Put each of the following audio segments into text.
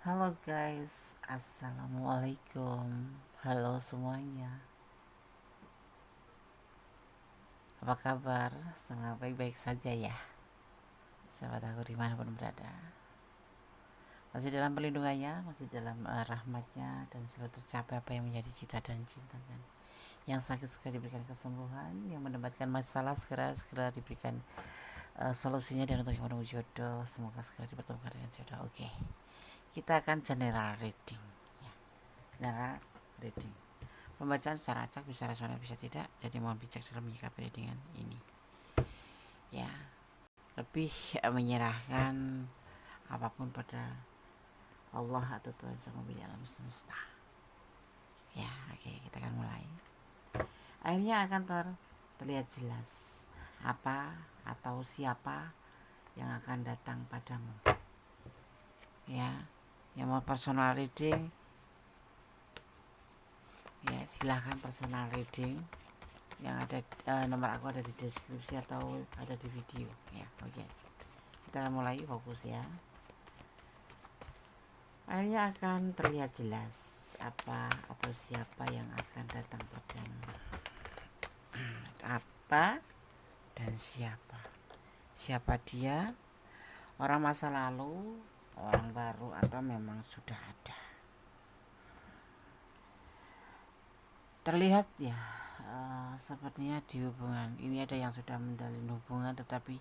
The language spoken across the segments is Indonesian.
Halo guys, assalamualaikum. Halo semuanya. Apa kabar? Semoga baik-baik saja ya. Sahabat aku dimanapun berada. Masih dalam perlindungannya, masih dalam rahmatnya, dan selalu tercapai apa yang menjadi cita dan cinta kan. Yang sakit segera diberikan kesembuhan, yang mendapatkan masalah segera diberikan solusinya, dan untuk yang menunggu jodoh semoga segera dipertemukan dengan jodoh. Oke, kita akan general reading ya. General reading. Pembacaan secara acak bisa rasional bisa tidak, jadi mohon bijak dalam menyikapi readingan ini. Ya, lebih menyerahkan apapun pada Allah atau Tuhan Sang Pemilik alam semesta. Ya, oke, kita akan mulai. Akhirnya akan terlihat jelas apa atau siapa yang akan datang padamu. Ya, yang mau personal reading, ya silahkan personal reading. Yang ada nomor aku ada di deskripsi atau ada di video ya. Oke, kita mulai, fokus ya. Akhirnya akan terlihat jelas apa atau siapa yang akan datang padamu. Apa dan siapa dia, orang masa lalu, orang baru, atau memang sudah ada. Terlihat ya, sepertinya di hubungan ini ada yang sudah menjalin hubungan, tetapi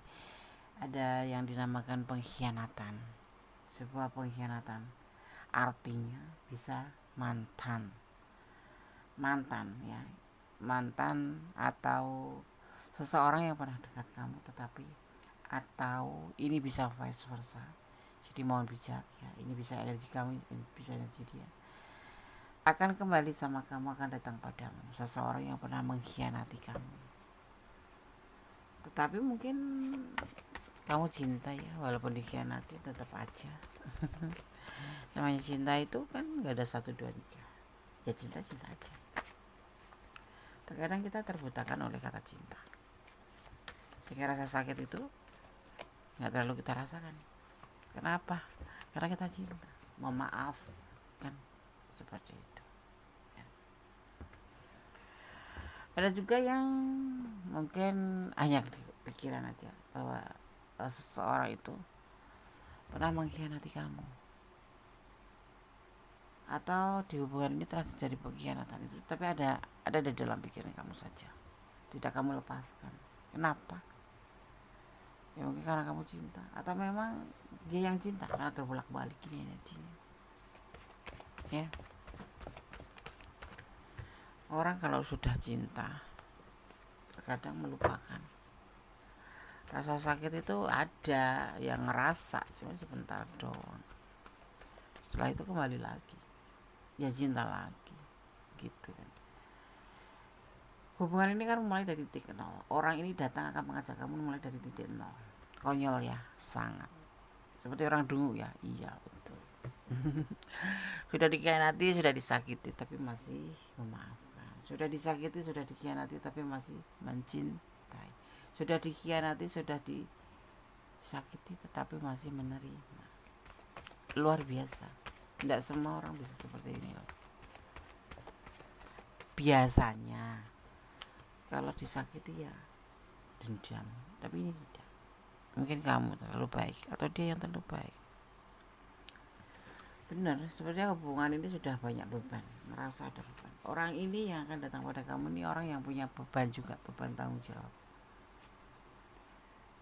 ada yang dinamakan pengkhianatan. Sebuah pengkhianatan artinya bisa mantan ya, mantan atau seseorang yang pernah dekat kamu, tetapi atau ini bisa vice versa. Jadi mohon bijak ya, ini bisa energi kamu, ini bisa energi dia. Akan kembali sama kamu, akan datang padamu seseorang yang pernah mengkhianati kamu. Tetapi mungkin kamu cinta ya, walaupun dikhianati tetap aja. Namanya cinta itu kan gak ada 1, 2, 3. Ya cinta aja. Terkadang kita terbutakan oleh kata cinta, sehingga rasa sakit itu gak terlalu kita rasakan. Kenapa? Karena kita cinta, memaaf kan, seperti itu ya. Ada juga yang mungkin hanya pikiran aja bahwa seseorang itu pernah mengkhianati kamu, atau di hubungan ini telah terjadi pengkhianatan itu, tapi ada di dalam pikiran kamu saja, tidak kamu lepaskan. Kenapa? Ya mungkin karena kamu cinta, atau memang dia yang cinta, karena terbolak-balik ini energinya ya. Orang kalau sudah cinta terkadang melupakan. Rasa sakit itu ada yang ngerasa, cuma sebentar doang. Setelah itu kembali lagi, ya cinta lagi gitu kan. Hubungan ini kan mulai dari titik nol. Orang ini datang akan mengajak kamu mulai dari titik nol. Konyol ya, sangat. Seperti orang dungu ya, iya betul. Sudah dikhianati, sudah disakiti, tapi masih memaafkan. Sudah disakiti, sudah dikhianati, tapi masih mencintai. Sudah dikhianati, sudah disakiti, tetapi masih menerima. Luar biasa. Tidak semua orang bisa seperti ini loh. Biasanya kalau disakiti ya dendam, tapi ini tidak. Mungkin kamu terlalu baik atau dia yang terlalu baik. Benar, sebenarnya hubungan ini sudah banyak beban, merasa ada beban. Orang ini yang akan datang pada kamu ini orang yang punya beban juga, beban tanggung jawab.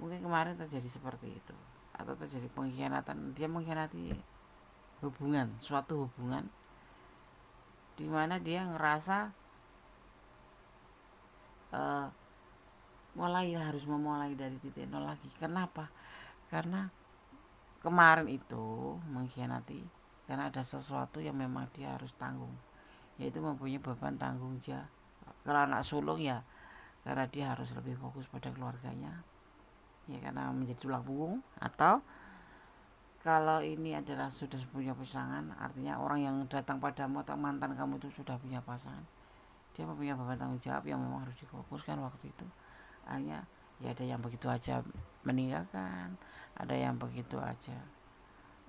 Mungkin kemarin terjadi seperti itu, atau terjadi pengkhianatan, dia mengkhianati hubungan, suatu hubungan di mana dia ngerasa harus memulai dari titik nol lagi. Kenapa? Karena kemarin itu mengkhianati karena ada sesuatu yang memang dia harus tanggung, yaitu mempunyai beban tanggung jawab. Kalau anak sulung ya karena dia harus lebih fokus pada keluarganya ya, karena menjadi tulang punggung. Atau kalau ini adalah sudah punya pasangan, artinya orang yang datang padamu atau mantan kamu itu sudah punya pasangan, dia mempunyai beban tanggung jawab yang memang harus difokuskan waktu itu. Hanya ya ada yang begitu aja meninggalkan, ada yang begitu aja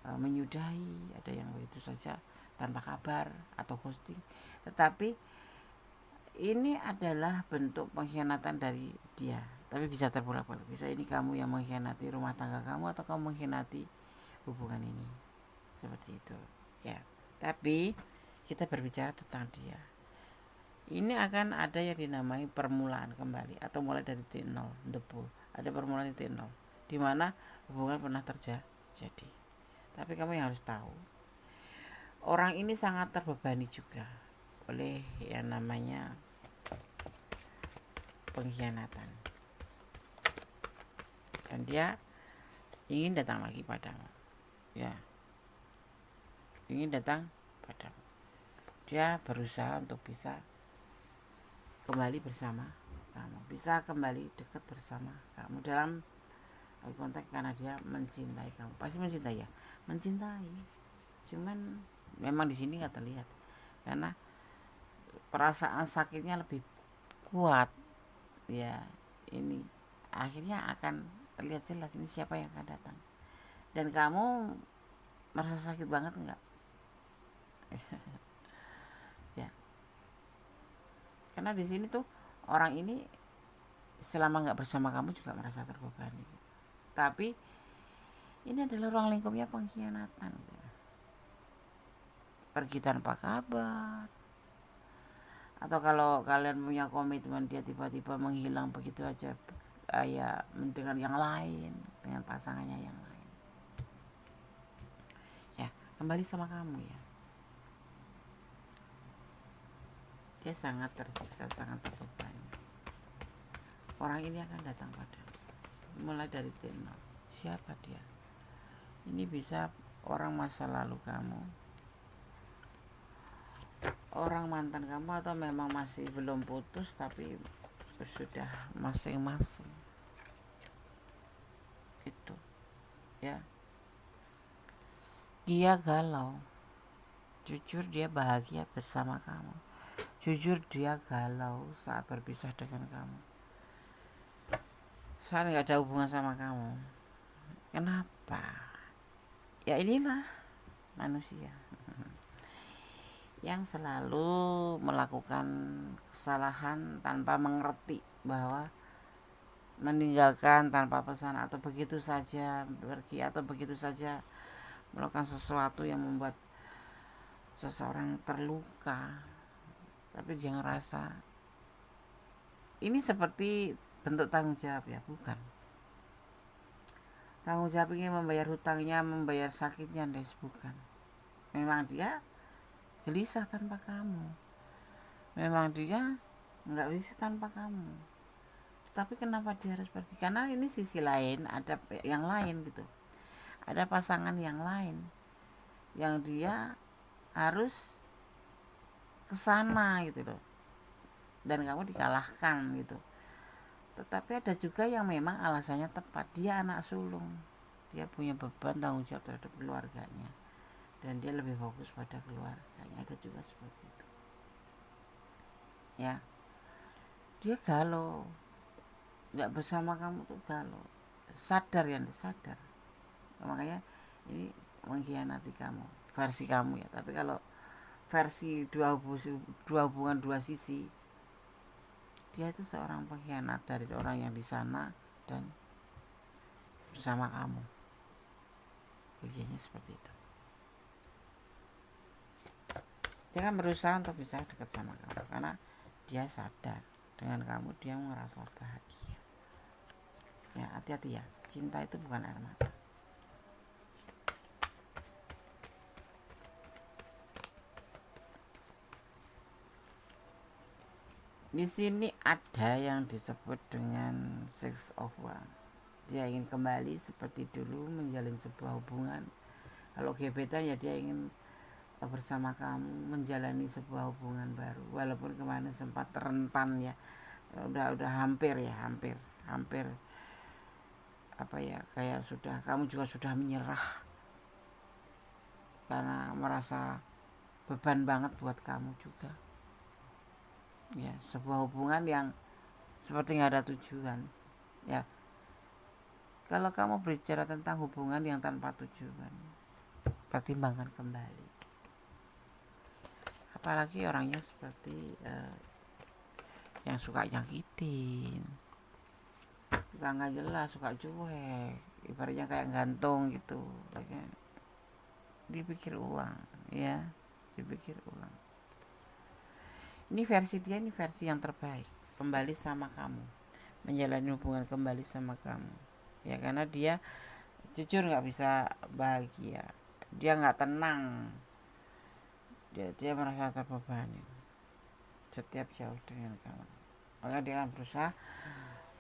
menyudahi, ada yang begitu saja tanpa kabar atau ghosting. Tetapi ini adalah bentuk pengkhianatan dari dia, tapi bisa terbolak-balik. Bisa ini kamu yang mengkhianati rumah tangga kamu atau kamu mengkhianati hubungan ini, seperti itu ya. Tapi kita berbicara tentang dia, ini akan ada yang dinamai permulaan kembali atau mulai dari titik nol, debu. Ada permulaan titik nol di mana hubungan pernah terjadi. Tapi kamu yang harus tahu, orang ini sangat terbebani juga oleh yang namanya pengkhianatan, dan dia ingin datang lagi padamu, ya, ingin datang padamu. Dia berusaha untuk bisa kembali bersama kamu, bisa kembali dekat bersama kamu dalam konteks, karena dia mencintai kamu. Pasti mencintai ya, mencintai. Cuman memang di sini nggak terlihat karena perasaan sakitnya lebih kuat ya. Ini akhirnya akan terlihat jelas ini siapa yang akan datang. Dan kamu merasa sakit banget enggak? Ya, karena di sini tuh orang ini selama nggak bersama kamu juga merasa terbebani. Tapi ini adalah ruang lingkupnya pengkhianatan. Pergi tanpa kabar, atau kalau kalian punya komitmen dia tiba-tiba menghilang begitu aja, ya dengan yang lain, dengan pasangannya yang lain. Ya, kembali sama kamu ya. Dia sangat tersiksa, sangat terbebani. Orang ini akan datang padamu mulai dari nol. Siapa dia? Ini bisa orang masa lalu kamu, orang mantan kamu, atau memang masih belum putus tapi sudah masing-masing. Itu ya. Dia galau, jujur dia bahagia bersama kamu, jujur dia galau saat berpisah dengan kamu, saat gak ada hubungan sama kamu. Kenapa? Ya inilah manusia yang selalu melakukan kesalahan tanpa mengerti bahwa meninggalkan tanpa pesan atau begitu saja pergi, atau begitu saja melakukan sesuatu yang membuat seseorang terluka, tapi dia ngerasa ini seperti bentuk tanggung jawab. Ya bukan. Tanggung jawab ini membayar hutangnya, membayar sakitnya, bukan. Memang dia gelisah tanpa kamu, memang dia nggak bisa tanpa kamu. Tapi kenapa dia harus pergi? Karena ini sisi lain, ada yang lain gitu, ada pasangan yang lain yang dia harus kesana gitu loh, dan kamu dikalahkan gitu. Tetapi ada juga yang memang alasannya tepat, dia anak sulung, dia punya beban tanggung jawab terhadap keluarganya, dan dia lebih fokus pada keluarganya. Ada juga seperti itu ya. Dia galau, nggak bersama kamu tuh galau, sadar ya, sadar. Makanya ini mengkhianati kamu, versi kamu ya. Tapi kalau versi dua hubungan dua sisi, dia itu seorang pengkhianat dari orang yang di sana dan bersama kamu. Begini seperti itu. Dia kan berusaha untuk bisa dekat sama kamu karena dia sadar dengan kamu dia merasa bahagia. Ya, hati-hati ya, cinta itu bukan air mata. Di sini ada yang disebut dengan sex of one. Dia ingin kembali seperti dulu menjalin sebuah hubungan. Kalau gebetan ya dia ingin bersama kamu menjalani sebuah hubungan baru, walaupun kemarin sempat rentan ya, udah hampir apa ya, kayak sudah, kamu juga sudah menyerah karena merasa beban banget buat kamu juga ya, sebuah hubungan yang seperti nggak ada tujuan ya. Kalau kamu berbicara tentang hubungan yang tanpa tujuan, pertimbangkan kembali. Apalagi orangnya seperti yang suka nyakitin, suka nggak jelas, suka cuek, ibaratnya kayak gantung gitu. Dipikir ulang, ya, dipikir ulang. Ini versi dia, ini versi yang terbaik, kembali sama kamu, menjalani hubungan kembali sama kamu, ya, karena dia jujur nggak bisa bahagia, dia nggak tenang, dia merasa terbebani setiap jauh dengan kamu. Maka dia akan berusaha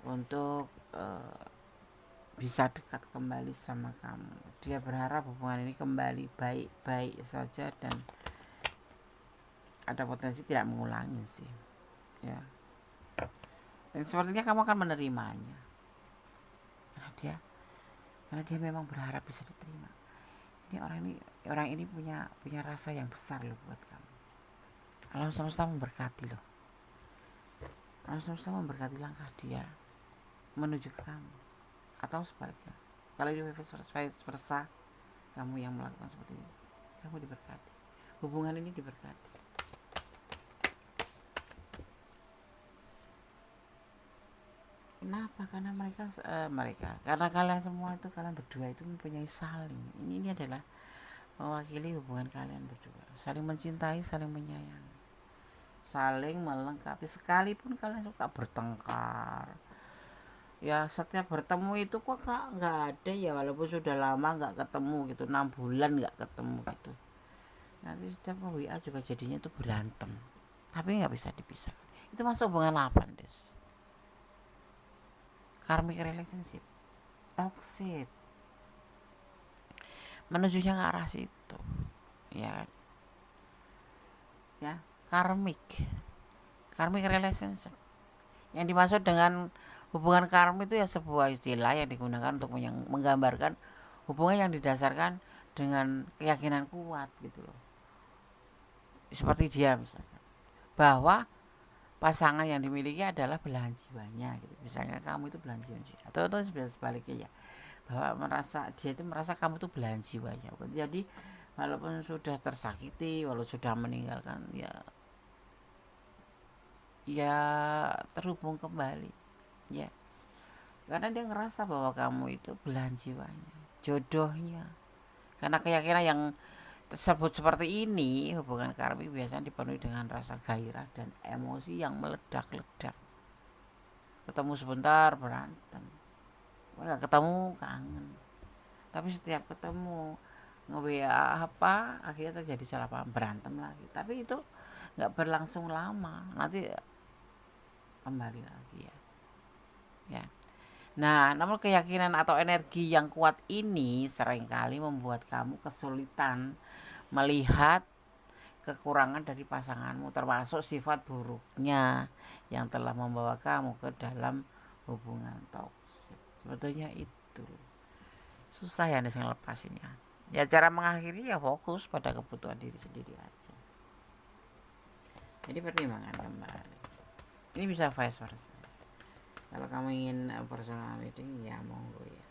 untuk bisa dekat kembali sama kamu. Dia berharap hubungan ini kembali baik-baik saja dan ada potensi tidak mengulangi sih, ya. Dan sepertinya kamu akan menerimanya karena dia memang berharap bisa diterima. Orang ini punya rasa yang besar loh buat kamu. Alam semesta memberkati loh. Alam semesta memberkati langkah dia menuju ke kamu, atau sebaliknya. Kalau dia versa, kamu yang melakukan seperti ini, kamu diberkati. Hubungan ini diberkati. Kenapa? Karena karena kalian semua itu, kalian berdua itu mempunyai saling. Ini adalah mewakili hubungan kalian berdua, saling mencintai, saling menyayangi, saling melengkapi. Sekalipun kalian suka bertengkar, ya setiap bertemu itu kok nggak ada ya, walaupun sudah lama nggak ketemu gitu, 6 bulan nggak ketemu gitu, nanti setiap WA juga jadinya itu berantem, tapi nggak bisa dipisahkan. Itu masuk hubungan apa, Des? Karmic relationship, toxic, menujunya ke arah situ, ya, karmic relationship. Yang dimaksud dengan hubungan karma itu ya sebuah istilah yang digunakan untuk menggambarkan hubungan yang didasarkan dengan keyakinan kuat gitu loh. Seperti dia misalnya, bahwa pasangan yang dimiliki adalah belahan jiwanya gitu. Misalnya kamu itu belahan jiwanya, atau sebaliknya ya, bahwa dia itu merasa kamu itu belahan jiwanya. Jadi walaupun sudah tersakiti, walau sudah meninggalkan, ya terhubung kembali, ya, karena dia ngerasa bahwa kamu itu belahan jiwanya, jodohnya. Karena keyakinan yang tersebut seperti ini, hubungan karmi biasanya dipenuhi dengan rasa gairah dan emosi yang meledak-ledak. Ketemu sebentar berantem, nggak ketemu kangen, tapi setiap ketemu nge-WA apa, akhirnya terjadi salah paham, berantem lagi. Tapi itu nggak berlangsung lama, nanti kembali lagi, ya. Nah, namun keyakinan atau energi yang kuat ini seringkali membuat kamu kesulitan melihat kekurangan dari pasanganmu, termasuk sifat buruknya yang telah membawa kamu ke dalam hubungan toksik. Sebetulnya itu susah ya nih lepasinnya. Ya cara mengakhiri ya fokus pada kebutuhan diri sendiri aja. Jadi pertimbangan kembali. Ini bisa vice versa. Kalau kamu ingin personality, ya monggo ya.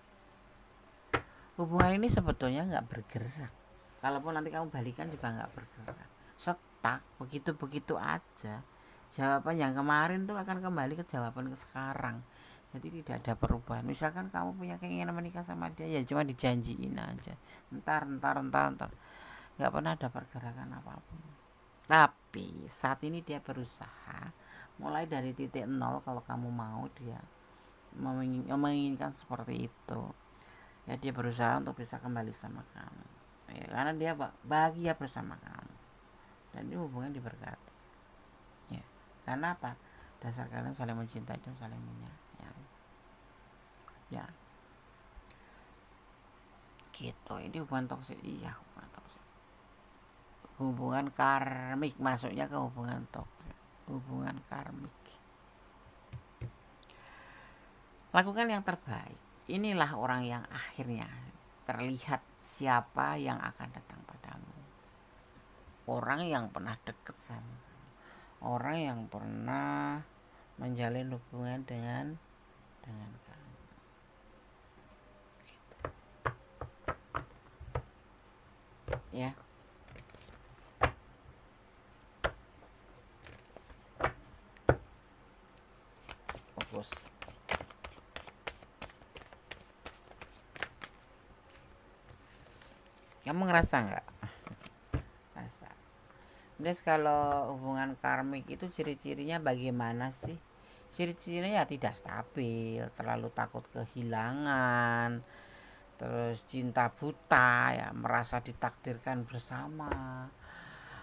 Hubungan ini sebetulnya nggak bergerak. Kalaupun nanti kamu balikan juga nggak bergerak. Stuck begitu aja. Jawaban yang kemarin tuh akan kembali ke jawaban ke sekarang. Jadi tidak ada perubahan. Misalkan kamu punya keinginan menikah sama dia, ya cuma dijanjiin aja. Ntar. Nggak pernah ada pergerakan apapun. Tapi saat ini dia berusaha mulai dari titik nol. Kalau kamu mau, dia menginginkan seperti itu, ya, dia berusaha untuk bisa kembali sama kamu, ya, karena dia bahagia bersama kamu dan ini hubungan diberkati, ya. Karena apa? Dasar kalian saling mencintai dan saling menyayangi, ya, gitu. Ini hubungan toksik, iya, hubungan toksik, hubungan karmik, masuknya ke hubungan toksik, hubungan karmik. Lakukan yang terbaik. Inilah orang yang akhirnya terlihat siapa yang akan datang padamu. Orang yang pernah dekat sama kamu, orang yang pernah menjalin hubungan dengan kamu. Gitu. ya. Fokus. Kamu ngerasa nggak? Rasa. Terus kalau hubungan karmik itu ciri-cirinya bagaimana sih? Ciri-cirinya ya tidak stabil, terlalu takut kehilangan, terus cinta buta ya, merasa ditakdirkan bersama,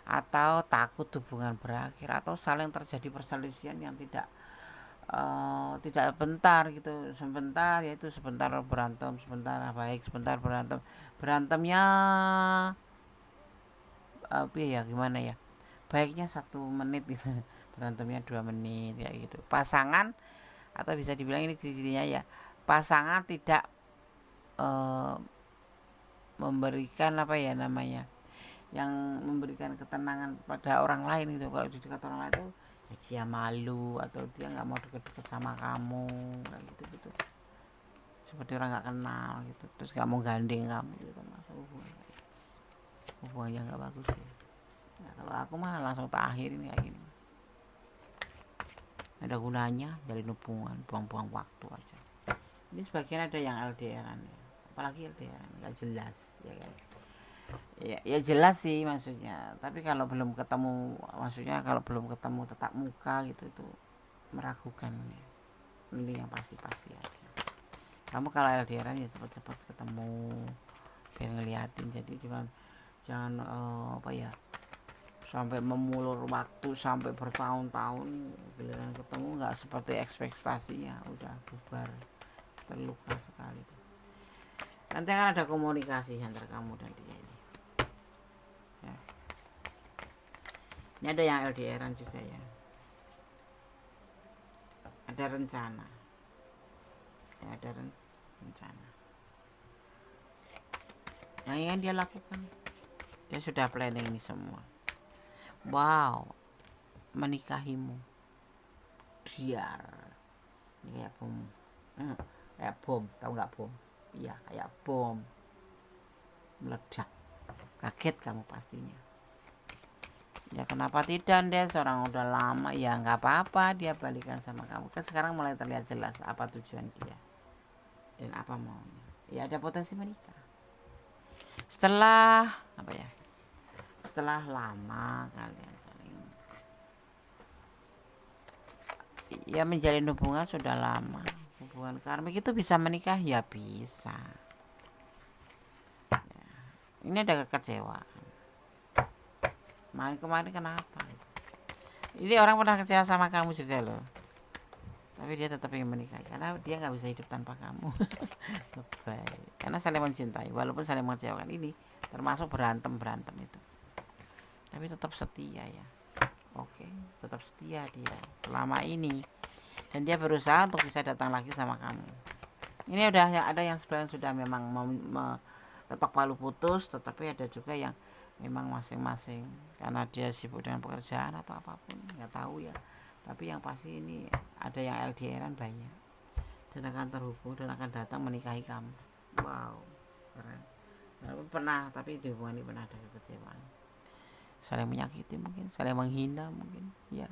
atau takut hubungan berakhir, atau saling terjadi perselisihan yang tidak bentar gitu, sebentar yaitu sebentar berantem, sebentar baik, sebentar berantem, berantemnya apa ya, gimana ya, baiknya 1 menit gitu, berantemnya 2 menit ya gitu. Pasangan, atau bisa dibilang ini cirinya ya, pasangan tidak eh, memberikan apa ya namanya, yang memberikan ketenangan pada orang lain gitu. Kalau di dekat orang lain itu ya dia malu, atau dia nggak mau deket-deket sama kamu kayak gitu gitu, seperti orang nggak kenal gitu, terus nggak mau gandeng kamu gitu kan. Masa hubungannya nggak bagus sih ya. Kalau aku mah langsung tak akhirin kayak gini, ada gunanya jalin hubungan, buang-buang waktu aja. Ini sebagian ada yang LDRan ya, apalagi LDRan nggak jelas ya kan. Ya jelas sih maksudnya, tapi kalau belum ketemu, maksudnya kalau belum ketemu tetap muka gitu, itu meragukan ya. Mending yang pasti-pasti aja. Kamu kalau LDRan ya cepat-cepat ketemu biar ngeliatin, jadi jangan apa ya, sampai memulur waktu sampai bertahun-tahun, giliran ketemu nggak seperti ekspektasinya, udah bubar, terluka sekali. Nanti akan ada komunikasi antara kamu dan dia ini ya. Ini ada yang LDRan juga ya, ada rencana ya, ada rencana yang ingin dia lakukan. Dia sudah planning ini semua. Wow, menikahimu biar ini kayak bom, kayak bom, tahu nggak bom? Iya, kayak bom meledak, kaget kamu pastinya ya. Kenapa tidak deh, seorang udah lama ya, nggak apa-apa dia balikan sama kamu kan. Sekarang mulai terlihat jelas apa tujuan dia dan apa maunya ya. Ada potensi menikah setelah apa ya, setelah lama kalian saling ya menjalin hubungan sudah lama. Hubungan karmik itu bisa menikah ya, bisa ya. Ini ada kekecewaan kemarin kenapa, ini orang pernah kecewa sama kamu juga loh, tapi dia tetap ingin menikah karena dia nggak bisa hidup tanpa kamu. Baik, karena saling mencintai walaupun saling mengecewakan. Ini termasuk berantem itu, tapi tetap setia ya. Oke, tetap setia dia selama ini, dan dia berusaha untuk bisa datang lagi sama kamu. Ini udah ada yang sebenarnya sudah memang ketok palu putus, tetapi ada juga yang memang masing-masing karena dia sibuk dengan pekerjaan atau apapun, nggak tahu ya. Tapi yang pasti ini ada yang LDRan banyak, dan akan terhubung dan akan datang menikahi kamu. Wow, keren. Pernah, tapi di hubungan ini pernah ada kekecewaan, saling menyakiti mungkin, saling menghina mungkin ya.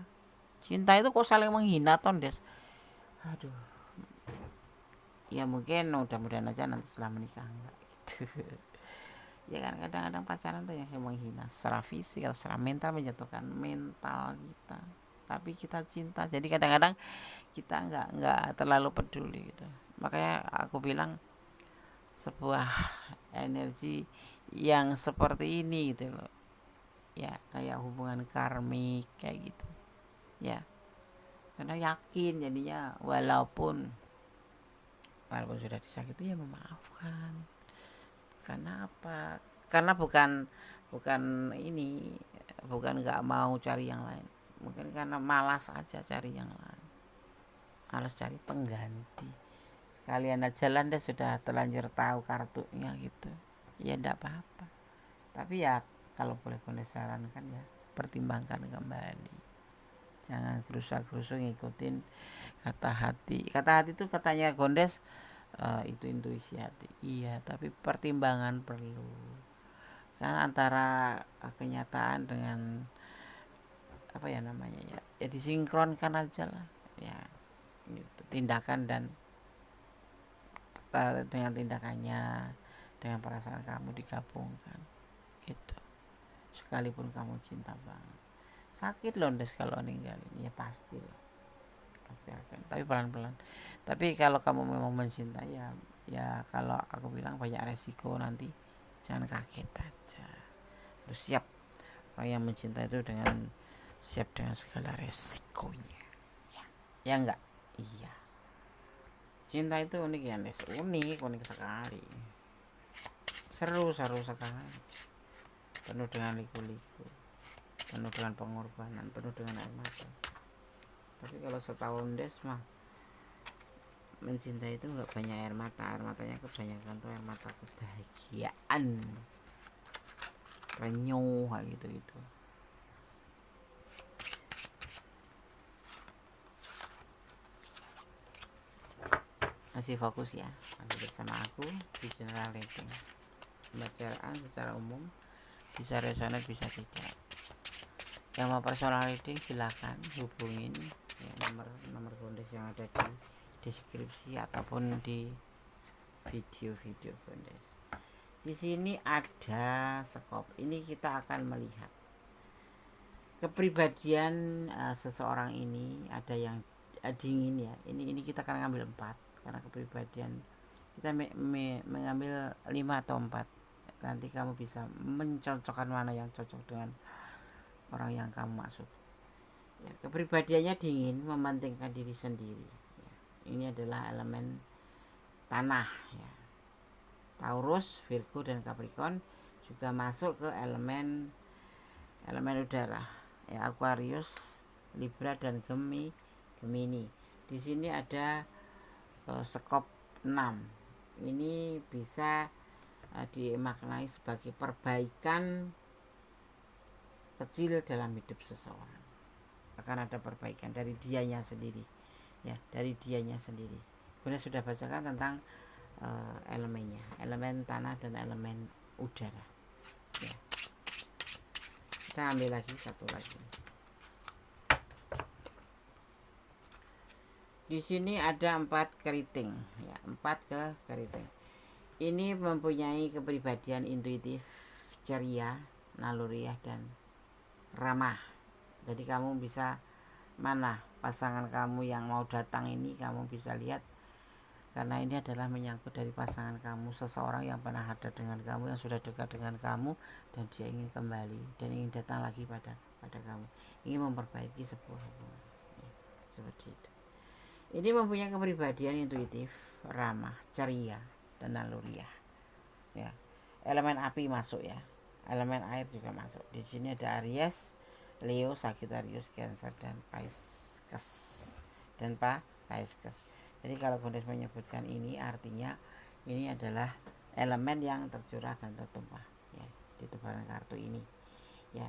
Cinta itu kok saling menghina tondes, aduh ya. Mungkin mudah-mudahan aja nanti setelah menikah enggak gitu. Ya kan, kadang-kadang pacaran tuh yang menghina secara fisik atau secara mental, menjatuhkan mental kita, tapi kita cinta, jadi kadang-kadang kita nggak terlalu peduli gitu. Makanya aku bilang sebuah energi yang seperti ini gitu loh ya, kayak hubungan karmik kayak gitu ya, karena yakin jadinya walaupun sudah disakiti ya memaafkan. Karena apa? Karena bukan ini, bukan nggak mau cari yang lain, mungkin karena malas aja cari yang lain, malas cari pengganti. Kalian jalan deh, sudah terlanjur tahu kartunya gitu ya, ndak apa-apa. Tapi ya kalau boleh Gondes sarankan ya, pertimbangkan kembali, jangan gerusa-gerusu ngikutin kata hati. Kata hati itu katanya Gondes itu intuisi hati, iya, tapi pertimbangan perlu. kan antara kenyataan dengan apa ya namanya ya disinkronkan aja lah ya gitu. Tindakan dan dengan tindakannya dengan perasaan kamu digabungkan gitu. Sekalipun kamu cinta banget, sakit loh Des kalau ninggalin, ya pasti loh, pasti akan, tapi pelan-pelan. Tapi kalau kamu memang mencintai ya kalau aku bilang banyak resiko nanti, jangan kaget aja, harus siap. Orang yang mencintai itu dengan siap dengan segala resikonya ya, ya enggak, iya. Cinta itu unik ya Des, unik sekali, seru sekali, penuh dengan liku-liku, penuh dengan pengorbanan, penuh dengan air mata. Tapi kalau setahun Des mah mencintai itu nggak banyak air matanya kebanyakan tuh air mata kebahagiaan, renyuh kayak gitu. Masih fokus ya, masih bersama aku di general rating. Pembacaan secara umum bisa resonate bisa tidak. Yang mau personal reading silahkan hubungin ya, nomor Bondes yang ada di deskripsi ataupun di video Bondes. Di sini ada skop. Ini kita akan melihat kepribadian seseorang ini. Ada yang dingin ya. Ini kita akan ngambil 4 karena kepribadian kita mengambil 5 atau 4. Nanti kamu bisa mencocokkan mana yang cocok dengan orang yang kamu maksud ya. Kepribadiannya dingin, mementingkan diri sendiri ya. Ini adalah elemen tanah ya. Taurus, Virgo dan Capricorn juga masuk ke elemen udara ya. Aquarius, Libra dan Gemini. Di sini ada skop 6. Ini bisa dimaknai sebagai perbaikan kecil dalam hidup seseorang. Akan ada perbaikan dari dianya sendiri ya, dari dianya sendiri. Bunda sudah bacakan tentang elemennya, elemen tanah dan elemen udara ya. Kita ambil lagi satu lagi. Di sini ada 4 keriting ya, 4 keriting. Ini mempunyai kepribadian intuitif, ceria, naluriah dan ramah. Jadi kamu bisa mana pasangan kamu yang mau datang ini, kamu bisa lihat karena ini adalah menyangkut dari pasangan kamu, seseorang yang pernah ada dengan kamu, yang sudah dekat dengan kamu dan dia ingin kembali dan ingin datang lagi pada kamu, ingin memperbaiki sebuah hubungan ya, seperti itu. Ini mempunyai kepribadian intuitif, ramah, ceria dan naluriah ya. Elemen api masuk ya, elemen air juga masuk. Di sini ada Aries, Leo, Sagittarius, Cancer dan Pisces dan Pisces. Jadi kalau Bondes menyebutkan ini artinya ini adalah elemen yang tercurah dan tertumpah ya di tebaran kartu ini ya.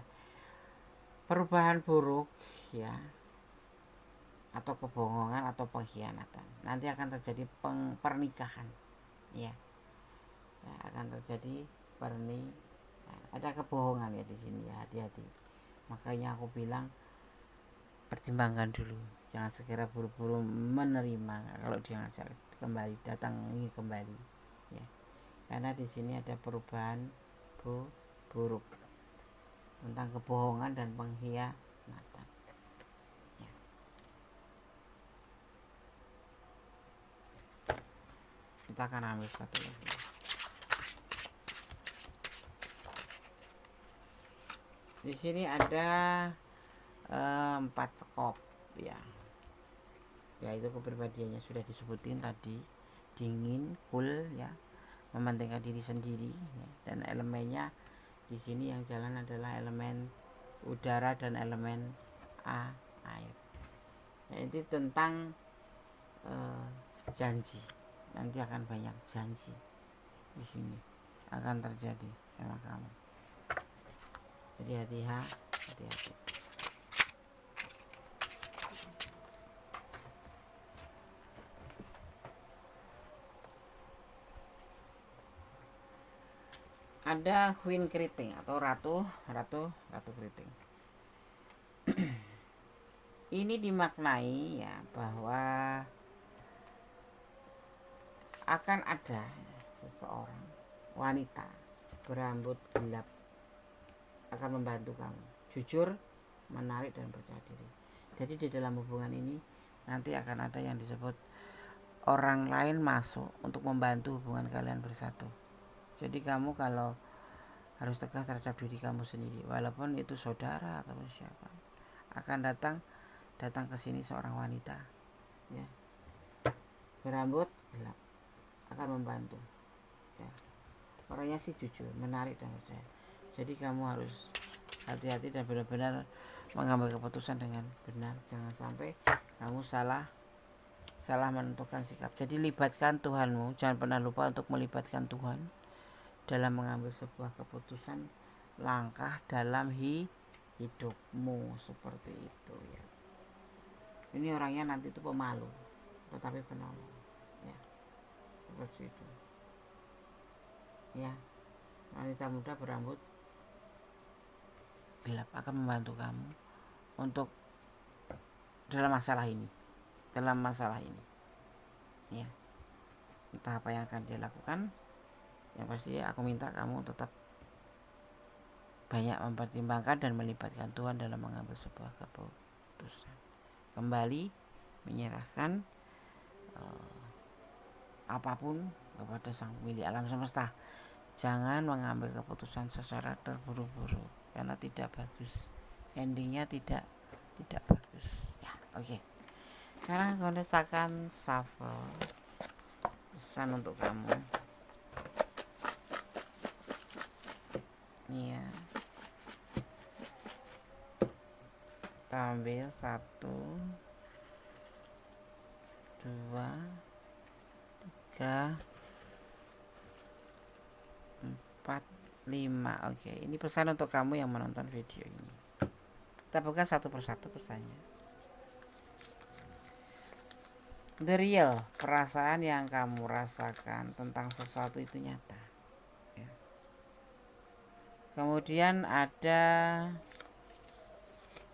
Perubahan buruk ya atau kebohongan atau pengkhianatan. Nanti akan terjadi pernikahan ya. Akan terjadi pernikahan. Ada kebohongan ya di sini ya, hati-hati. Makanya aku bilang pertimbangkan dulu, jangan segera buru-buru menerima kalau dia ngajak kembali, datang ingin kembali ya. Karena di sini ada perubahan buruk tentang kebohongan dan pengkhianatan ya. Kita akan ambil satu lagi. Di sini ada 4 skop ya, yaitu kepribadiannya sudah disebutin tadi, dingin, cool ya, mementingkan diri sendiri ya. Dan elemennya di sini yang jalan adalah elemen udara dan elemen air ya. Itu tentang janji, nanti akan banyak janji di sini akan terjadi sama kamu, jadi hati-hati. ada Queen Keriting atau ratu keriting. Ini dimaknai ya bahwa akan ada seseorang wanita berambut gelap akan membantu kamu, jujur, menarik dan percaya diri. Jadi di dalam hubungan ini nanti akan ada yang disebut orang lain masuk untuk membantu hubungan kalian bersatu. Jadi kamu kalau harus tegas terhadap diri kamu sendiri, walaupun itu saudara atau siapa, akan datang ke sini seorang wanita ya, berambut gelap akan membantu ya. Orangnya sih jujur, menarik dan percaya. Jadi kamu harus hati-hati dan benar-benar mengambil keputusan dengan benar. Jangan sampai kamu salah menentukan sikap. Jadi libatkan Tuhanmu. Jangan pernah lupa untuk melibatkan Tuhan dalam mengambil sebuah keputusan langkah dalam hidupmu, seperti itu ya. Ini orangnya nanti itu pemalu tetapi penolong ya, seperti itu ya. Wanita muda berambut gelap akan membantu kamu untuk dalam masalah ini ya. Entah apa yang akan dia lakukan, yang pasti aku minta kamu tetap banyak mempertimbangkan dan melibatkan Tuhan dalam mengambil sebuah keputusan. Kembali menyerahkan apapun kepada Sang Pemilik alam semesta. Jangan mengambil keputusan secara terburu-buru karena tidak bagus, endingnya tidak bagus ya. Oke. Sekarang aku rasakan shuffle pesan untuk kamu nih ya. Kita ambil 1 2 3 4 5. Oke, ini pesan untuk kamu yang menonton video ini. Kita buka satu persatu pesannya. The real, perasaan yang kamu rasakan tentang sesuatu itu nyata ya. Kemudian ada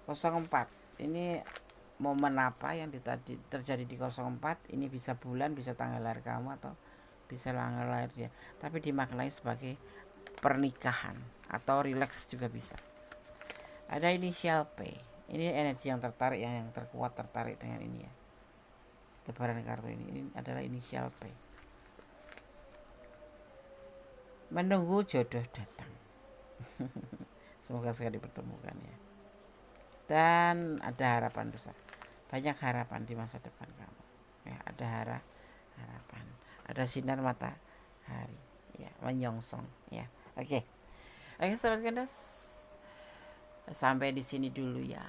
04. Ini momen apa yang terjadi di 04. Ini bisa bulan, bisa tanggal lahir kamu, atau bisa tanggal lahir dia, tapi dimaknai sebagai pernikahan atau relax juga bisa. Ada inisial P. Ini energi yang tertarik, yang terkuat tertarik dengan ini ya. Tebaran kartu ini adalah inisial P. Menunggu jodoh datang. Semoga sekali dipertemukan ya. Dan ada harapan besar. Banyak harapan di masa depan kamu. Ya, ada harapan. Ada sinar matahari ya, menyongsong ya. Oke, sahabat Gandas, sampai di sini dulu ya.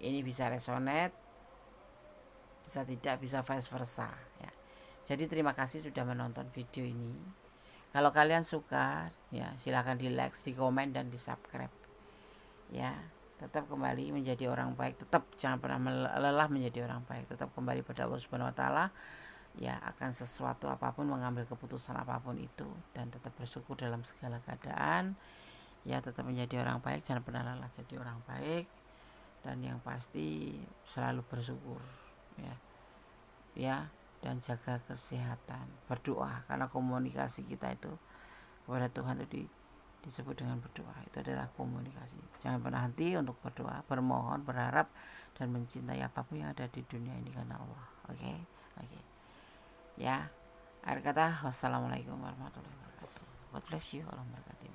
Ini bisa resonate, bisa tidak, bisa vice versa ya. Jadi terima kasih sudah menonton video ini. Kalau kalian suka ya, silahkan di like, di komen, dan di subscribe ya. Tetap kembali menjadi orang baik, tetap jangan pernah lelah menjadi orang baik, tetap kembali pada Allah Subhanahu wa taala ya, akan sesuatu apapun, mengambil keputusan apapun itu, dan tetap bersyukur dalam segala keadaan ya. Tetap menjadi orang baik, jangan pernah lelah jadi orang baik, dan yang pasti selalu bersyukur ya, dan jaga kesehatan, berdoa, karena komunikasi kita itu kepada Tuhan itu disebut dengan berdoa. Itu adalah komunikasi. Jangan pernah henti untuk berdoa, bermohon, berharap, dan mencintai apapun yang ada di dunia ini karena Allah. Oke. Ya, akhir kata, wassalamualaikum warahmatullahi wabarakatuh. God bless you. Allah memberkati.